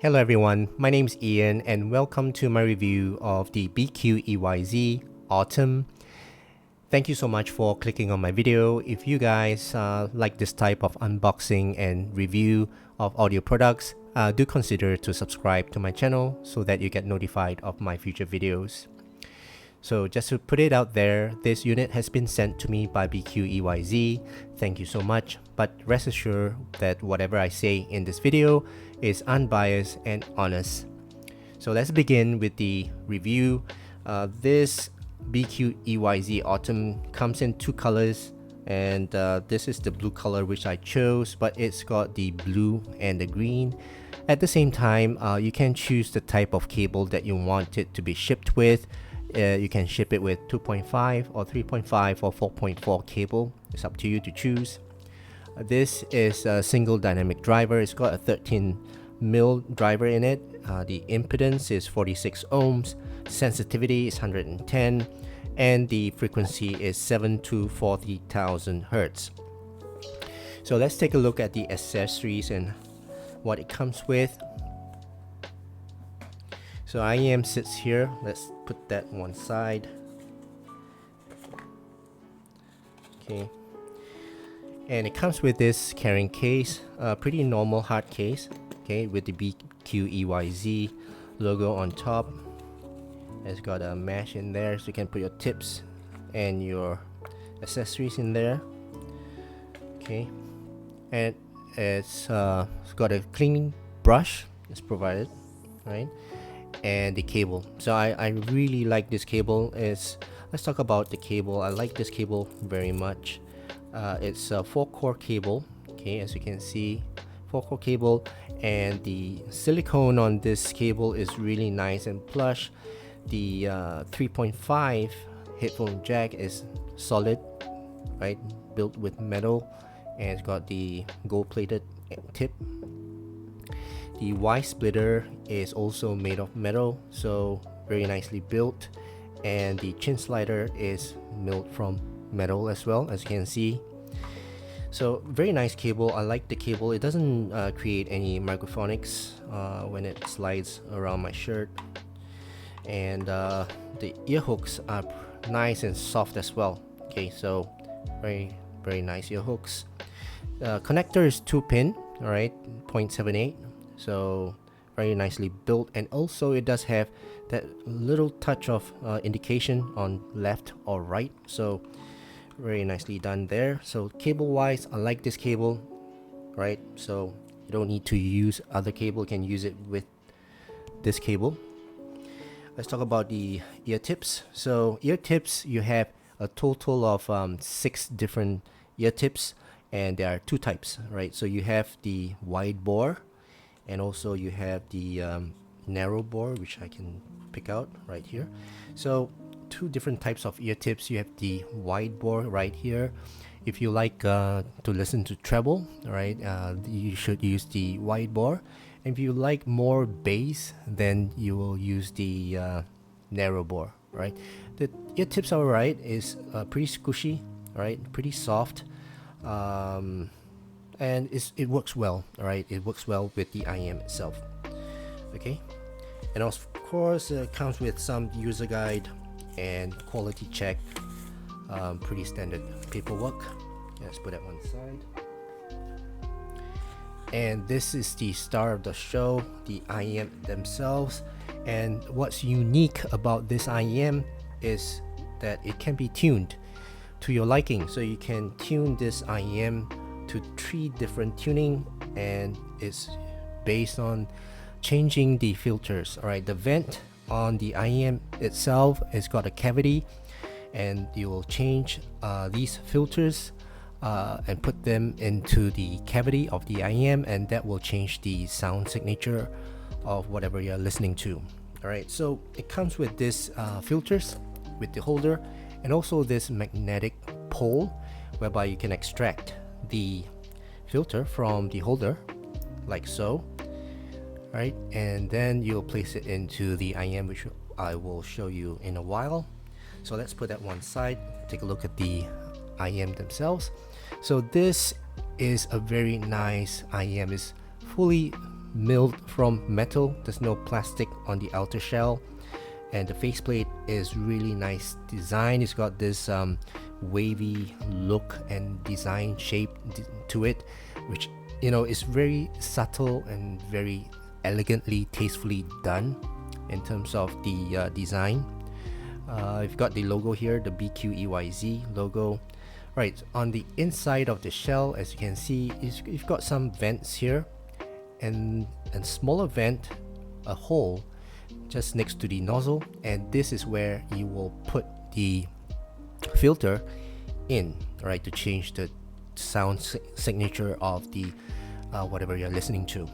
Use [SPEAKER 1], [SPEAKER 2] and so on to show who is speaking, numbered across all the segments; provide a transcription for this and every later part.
[SPEAKER 1] Hello everyone, my name is Ian and welcome to my review of the BQEYZ Autumn. Thank you so much for clicking on my video. If you guys like this type of unboxing and review of audio products, do consider to subscribe to my channel so that you get notified of my future videos. So just to put it out there, this unit has been sent to me by BQEYZ. Thank you so much, but rest assured that whatever I say in this video is unbiased and honest. So let's begin with the review. This BQEYZ Autumn comes in two colors, and this is the blue color which I chose, but it's got the blue and the green. At the same time, you can choose the type of cable that you want it to be shipped with. You can ship it with 2.5 or 3.5 or 4.4 cable. It's up to you to choose. This is a single dynamic driver. It's got a 13mm driver in it. The impedance is 46 ohms. Sensitivity is 110. And the frequency is 7 to 40,000 hertz. So let's take a look at the accessories and what it comes with. So IEM sits here. Let's put that one side. Okay. And it comes with this carrying case, a pretty normal hard case, okay, with the BQEYZ logo on top. It's got a mesh in there so you can put your tips and your accessories in there. Okay. And it's got a cleaning brush. It's provided, right? And the cable. So I really like this cable. Let's talk about the cable. I like this cable very much. It's a 4-core cable, okay, as you can see, 4-core cable, and the silicone on this cable is really nice and plush. The 3.5 headphone jack is solid, right, built with metal, and it's got the gold-plated tip. The Y splitter is also made of metal, so very nicely built, and the chin slider is milled from metal as well, as you can see. So very nice cable. I like the cable. It doesn't create any microphonics when it slides around my shirt, and the ear hooks are nice and soft as well. Okay, so very nice ear hooks. Connector is 2-pin, all right, 0.78. So very nicely built, and also it does have that little touch of indication on left or right, so very nicely done there. So cable wise, I like this cable, right? So you don't need to use other cable, you can use it with this cable. Let's talk about the ear tips. So ear tips, you have a total of 6 different ear tips, and there are 2 types, right? So you have the wide bore, and also you have the narrow bore, which I can pick out right here. So 2 different types of ear tips. You have the wide bore right here. If you like to listen to treble, right, you should use the wide bore. And if you like more bass, then you will use the narrow bore, right? The ear tips are right. It's pretty squishy, right? Pretty soft. And it works well, all right? It works well with the IEM itself, okay? And of course, it comes with some user guide and quality check, pretty standard paperwork. Let's put that one aside. And this is the star of the show, the IEM themselves. And what's unique about this IEM is that it can be tuned to your liking. So you can tune this IEM to 3 different tuning, and it's based on changing the filters. All right, the vent on the IEM itself has got a cavity, and you will change these filters and put them into the cavity of the IEM, and that will change the sound signature of whatever you're listening to. All right, so it comes with this filters with the holder, and also this magnetic pole whereby you can extract the filter from the holder like so, right? And then you'll place it into the IEM, which I will show you in a while. So let's put that one side, take a look at the IEM themselves. So this is a very nice IEM. It's fully milled from metal. There's no plastic on the outer shell, and the faceplate is really nice design. It's got this wavy look and design shape to it, which is very subtle and very elegantly, tastefully done in terms of the design. You've got the logo here, the BQEYZ logo. Right, on the inside of the shell, as you can see, you've got some vents here, and smaller vent, a hole just next to the nozzle, and this is where you will put the filter in, right, to change the sound signature of the whatever you're listening to.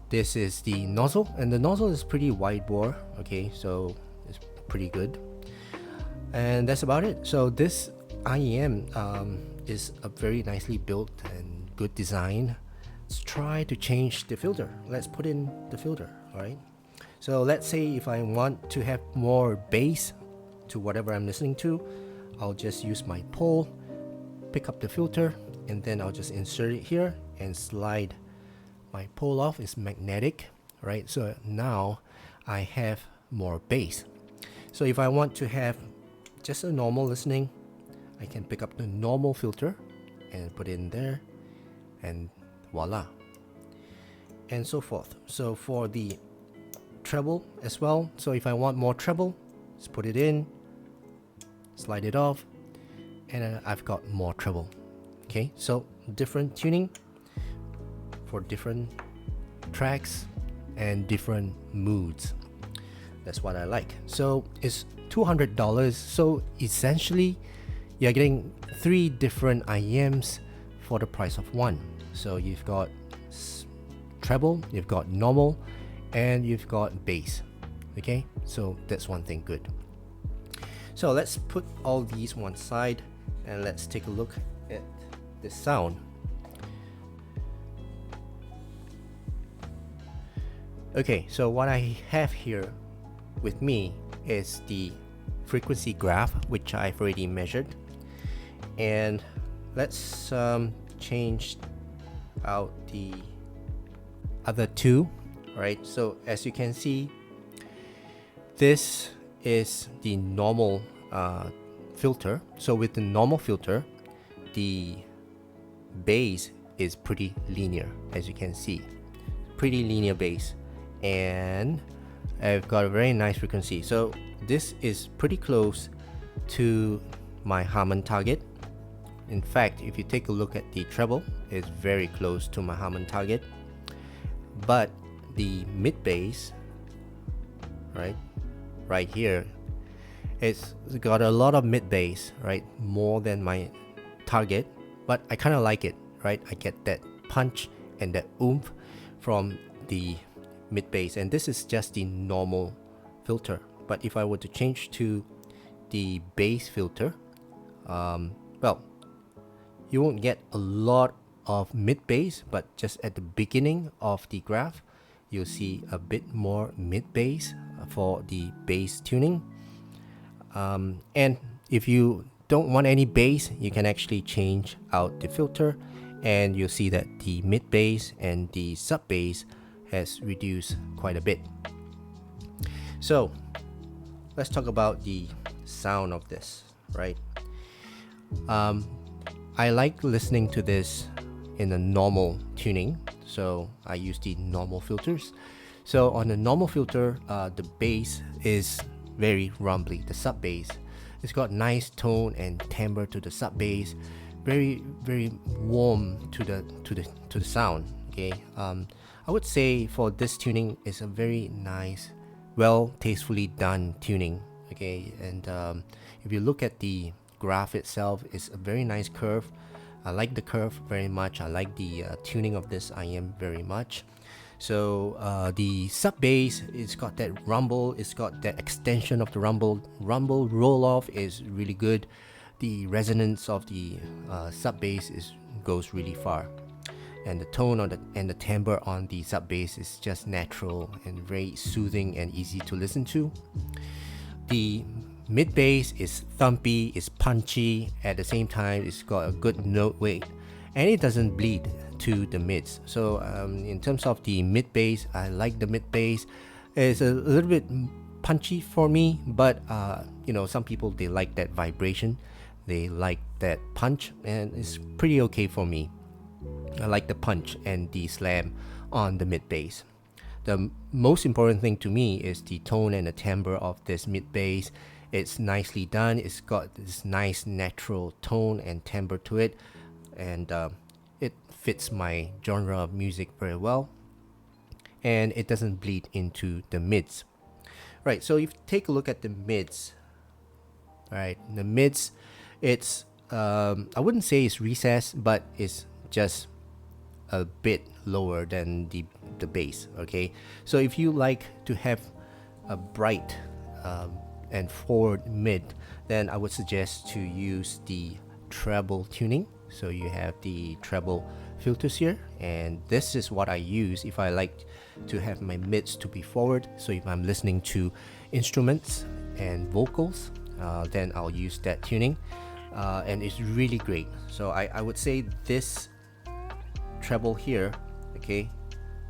[SPEAKER 1] This is the nozzle, and the nozzle is pretty wide bore, okay, so it's pretty good, and that's about it. So this IEM is a very nicely built and good design. Let's try to change the filter. Let's put in the filter. All right, so let's say if I want to have more bass to whatever I'm listening to, I'll just use my pole, pick up the filter, and then I'll just insert it here and slide my pole off. It's magnetic, right? So now I have more bass. So if I want to have just a normal listening, I can pick up the normal filter and put it in there, and voila, and so forth. So for the treble as well, so if I want more treble, just put it in, slide it off, and I've got more treble. Okay, so different tuning for different tracks and different moods. That's what I like. So it's $200. So essentially you're getting 3 different IEMs for the price of one. So you've got treble, you've got normal, and you've got bass. Okay, so that's one thing good. So let's put all these one side and let's take a look at the sound. Okay, so what I have here with me is the frequency graph, which I've already measured, and let's change out the other two. Right, so as you can see, this is the normal filter. So with the normal filter, the bass is pretty linear, as you can see, pretty linear bass, and I've got a very nice frequency. So this is pretty close to my Harman target. In fact, if you take a look at the treble, it's very close to my Harman target. But the mid bass, right here, it's got a lot of mid bass, right, more than my target, but I kind of like it, right? I get that punch and that oomph from the mid bass, and this is just the normal filter. But if I were to change to the bass filter, well, you won't get a lot of mid bass, but just at the beginning of the graph, you'll see a bit more mid bass for the bass tuning. And if you don't want any bass, you can actually change out the filter, and you'll see that the mid bass and the sub bass has reduced quite a bit. So let's talk about the sound of this, right? I like listening to this in a normal tuning, so I use the normal filters. So on the normal filter, the bass is very rumbly. The sub bass, it's got nice tone and timbre to the sub bass, very warm to the sound. Okay, I would say for this tuning, it's a very nice, well, tastefully done tuning. Okay, and if you look at the graph itself, it's a very nice curve. I like the curve very much. I like the tuning of this IEM very much. So the sub bass, it's got that rumble, it's got that extension of the rumble roll off is really good. The resonance of the sub bass goes really far, and the tone and the timbre on the sub bass is just natural and very soothing and easy to listen to. The mid bass is thumpy, it's punchy, at the same time it's got a good note weight, and it doesn't bleed. to the mids. So in terms of the mid bass, I like the mid bass. It's a little bit punchy for me, but you know, some people, they like that vibration, they like that punch, and it's pretty okay for me. I like the punch and the slam on the mid bass. The most important thing to me is the tone and the timbre of this mid bass. It's nicely done. It's got this nice natural tone and timbre to it, and it fits my genre of music very well, and it doesn't bleed into the mids. Right, so if you take a look at the mids, right, the mids, it's I wouldn't say it's recessed, but it's just a bit lower than the bass. Okay, so if you like to have a bright and forward mid, then I would suggest to use the treble tuning. So you have the treble filters here, and this is what I use if I like to have my mids to be forward. So if I'm listening to instruments and vocals, then I'll use that tuning, and it's really great. So I would say this treble here, okay,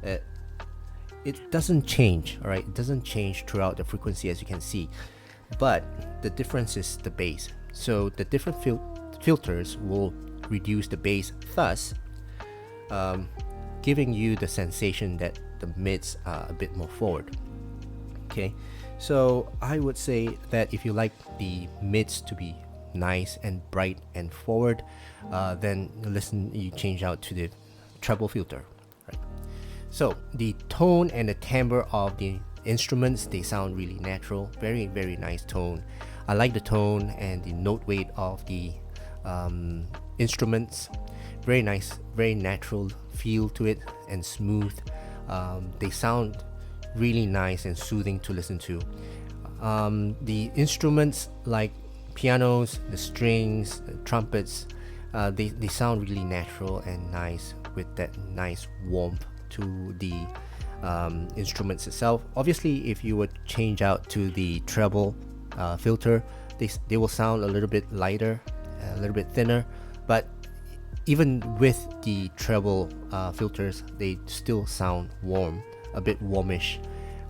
[SPEAKER 1] it doesn't change. All right, it doesn't change throughout the frequency, as you can see, but the difference is the bass. So the different filters will reduce the bass, thus giving you the sensation that the mids are a bit more forward. Okay, so I would say that if you like the mids to be nice and bright and forward, then you change out to the treble filter. Right, so the tone and the timbre of the instruments, they sound really natural, very nice tone. I like the tone and the note weight of the instruments. Very nice, very natural feel to it, and smooth. They sound really nice and soothing to listen to. The instruments like pianos, the strings, the trumpets, they sound really natural and nice, with that nice warmth to the instruments itself. Obviously, if you would change out to the treble filter, they will sound a little bit lighter, a little bit thinner, but even with the treble filters, they still sound warm, a bit warmish,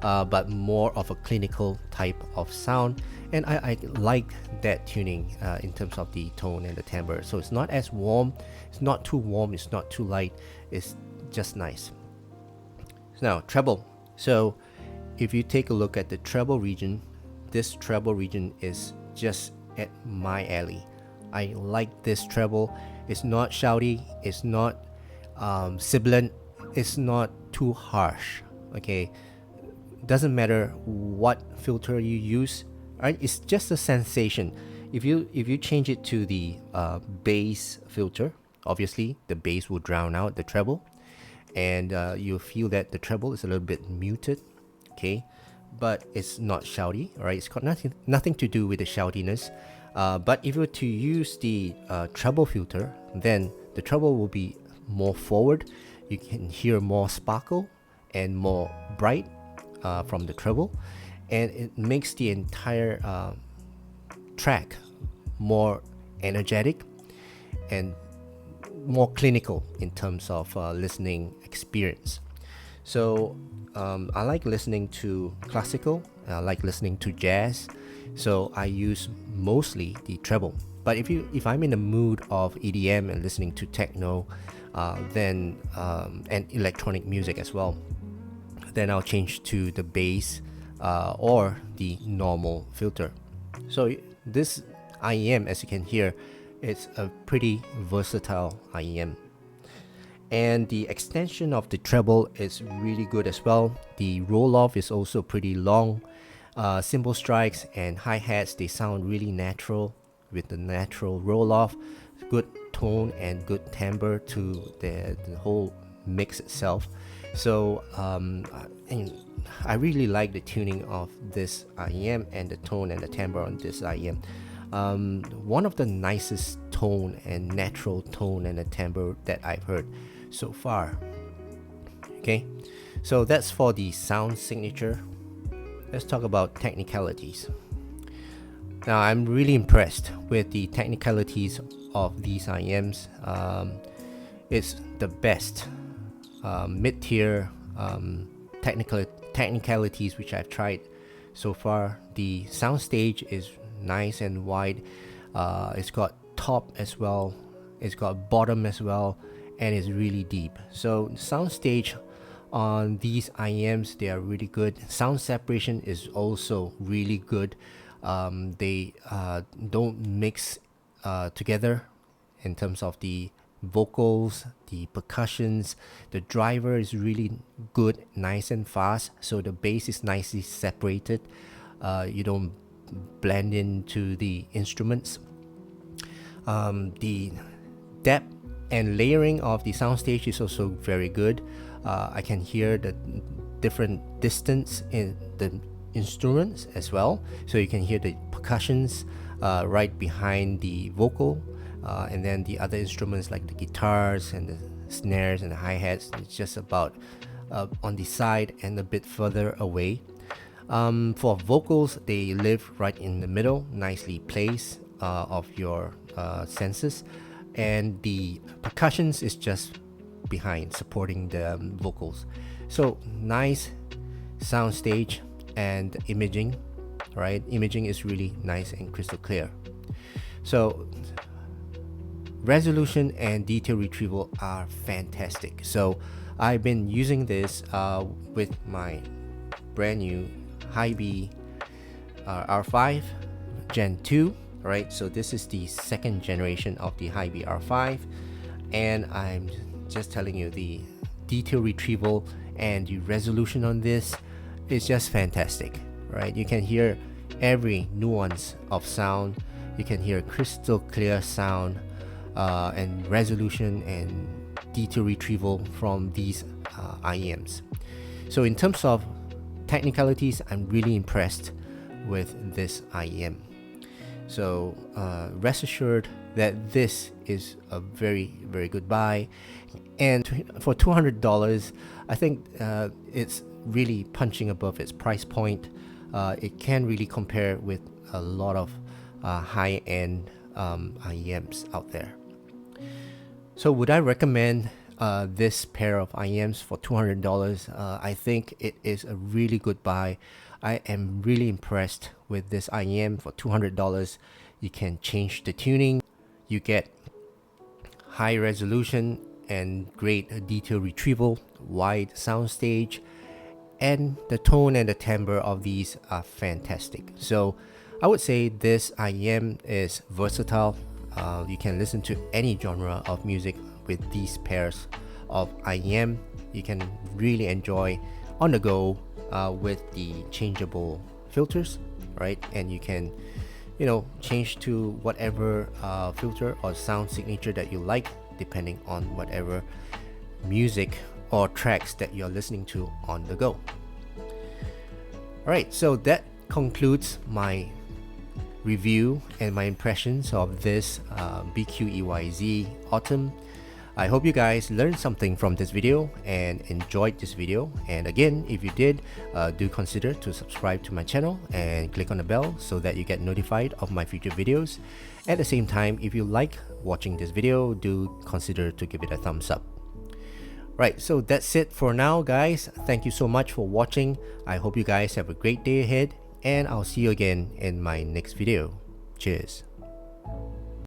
[SPEAKER 1] but more of a clinical type of sound. And I like that tuning in terms of the tone and the timbre. So it's not as warm, it's not too warm, it's not too light, it's just nice. Now, treble. So if you take a look at the treble region, this treble region is just at my alley. I like this treble. It's not shouty, it's not sibilant, it's not too harsh. Okay, doesn't matter what filter you use, right? It's just a sensation. If you change it to the bass filter, obviously the bass will drown out the treble, and you'll feel that the treble is a little bit muted. Okay, but it's not shouty. All right, it's got nothing to do with the shoutiness. But if you were to use the treble filter, then the treble will be more forward. You can hear more sparkle and more bright from the treble, and it makes the entire track more energetic and more clinical in terms of listening experience. So I like listening to classical, I like listening to jazz, so I use mostly the treble. But if I'm in the mood of EDM and listening to techno, then and electronic music as well, then I'll change to the bass or the normal filter. So this IEM, as you can hear, it's a pretty versatile IEM. And the extension of the treble is really good as well. The roll-off is also pretty long. Cymbal strikes and hi-hats, they sound really natural with the natural roll-off. Good tone and good timbre to the whole mix itself. So and I really like the tuning of this IEM and the tone and the timbre on this IEM. One of the nicest tone and natural tone and the timbre that I've heard so far. Okay, so that's for the sound signature. Let's talk about technicalities. Now, I'm really impressed with the technicalities of these IEMs. it's the best mid-tier technicalities which I've tried so far. The soundstage is nice and wide. It's got top as well, it's got bottom as well, and it's really deep. So soundstage on these IEMs, they are really good. Sound separation is also really good. They don't mix together in terms of the vocals, the percussions. The driver is really good, nice and fast, so the bass is nicely separated. You don't blend into the instruments. The depth and layering of the soundstage is also very good. I can hear the different distance in the instruments as well, so you can hear the percussions right behind the vocal, and then the other instruments like the guitars and the snares and the hi-hats, it's just about on the side and a bit further away. For vocals, they live right in the middle, nicely placed of your senses, and the percussions is just behind, supporting the vocals. So nice soundstage and imaging, right? Imaging is really nice and crystal clear. So resolution and detail retrieval are fantastic. So I've been using this with my brand new HiBi R5 Gen 2, right? So this is the second generation of the HiBi R5, and I'm just telling you, the detail retrieval and the resolution on this is just fantastic, right? You can hear every nuance of sound. You can hear crystal clear sound and resolution and detail retrieval from these IEMs. So in terms of technicalities, I'm really impressed with this IEM. So rest assured that this is a very, very good buy. And for $200, I think it's really punching above its price point. It can really compare with a lot of high-end IEMs out there. So would I recommend this pair of IEMs for $200? I think it is a really good buy. I am really impressed with this IEM for $200. You can change the tuning. You get high resolution and great detail retrieval, wide soundstage, and the tone and the timbre of these are fantastic. So I would say this IEM is versatile. You can listen to any genre of music with these pairs of IEM. You can really enjoy on the go with the changeable filters, right? And you can, change to whatever filter or sound signature that you like, depending on whatever music or tracks that you're listening to on the go. Alright, so that concludes my review and my impressions of this BQEYZ Autumn. I hope you guys learned something from this video and enjoyed this video. And again, if you did, do consider to subscribe to my channel and click on the bell so that you get notified of my future videos. At the same time, if you like watching this video, do consider to give it a thumbs up. Right, so that's it for now, guys. Thank you so much for watching. I hope you guys have a great day ahead, and I'll see you again in my next video. Cheers.